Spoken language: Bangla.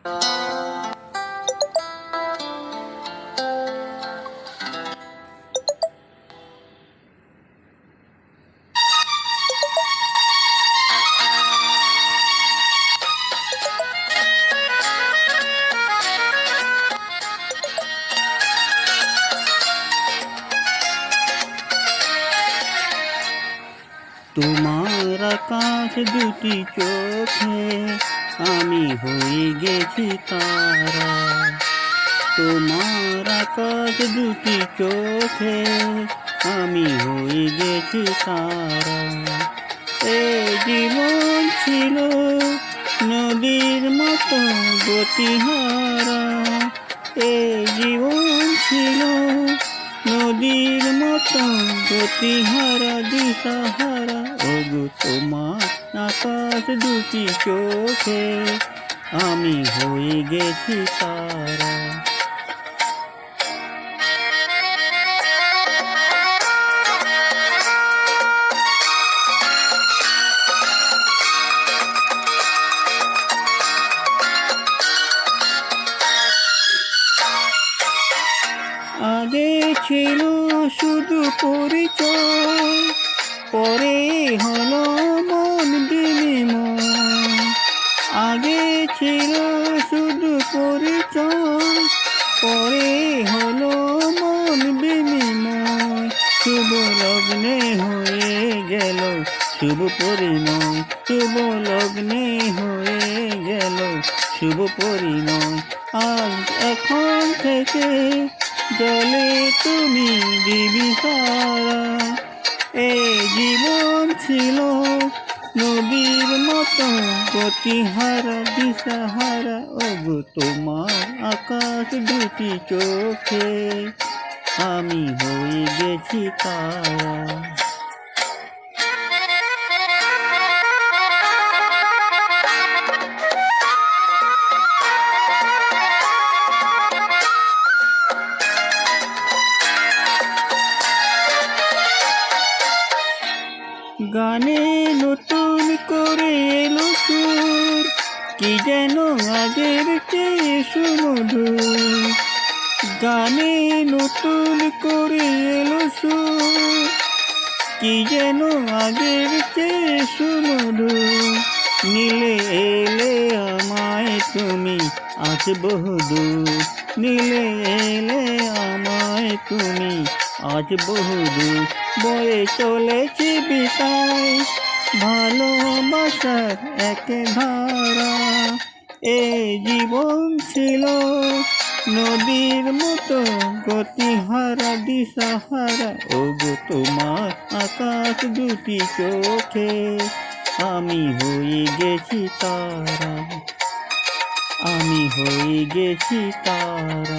তোমার আকাশ দুটি চোখে আমি হয়ে গেছি তারা। তোমার আকাশ দুটি চোখে আমি হয়ে গেছি তারা। এই জীবন ছিল নদীর মতো গতিহারা। এই জীবন ছিল নদীর মতো গতিহারা দিশাহারা। ওগো তোমার আকাশ দুটি চোখে আমি হয়ে গেছি তারা। আগে ছিল শুধু পরিচয়, পরে হলো মন বিনিময়। আগে ছিল শুধু পরিচয়, পরে হলো মন বিনিময়। শুভ লগ্নে হয়ে গেল শুভ পরিণয়। শুভ লগ্নে হয়ে গেল শুভ পরিণয়। আজ এখন থেকে জলে তুমি দিবিহারা। এই জীবন ছিল নদীর মতো গতিহারা দিশাহারা। ওগো তোমার আকাশ দুটি চোখে আমি হয়ে গেছি তারা। গানে নতুন করে এলো সুর, কি যেন আগের চেয়ে সুমধুর। গানে নতুন করে এলো সুর, কি যেন আগের চেয়ে সুমধুর। নীলে এলে আমায় তুমি আজ বহুদূর। নীলে এলে আমায় তুমি আজ বহুদূর। বয়ে চলেছি বিতাই ভালোবাসার এক ধারা। এই জীবন ছিল নদীর মতো গতিহারা দিশাহারা। ওগো তোমার আকাশ দুটি চোখে আমি হয়ে গেছি তারা। আমি হয়ে গেছি তারা।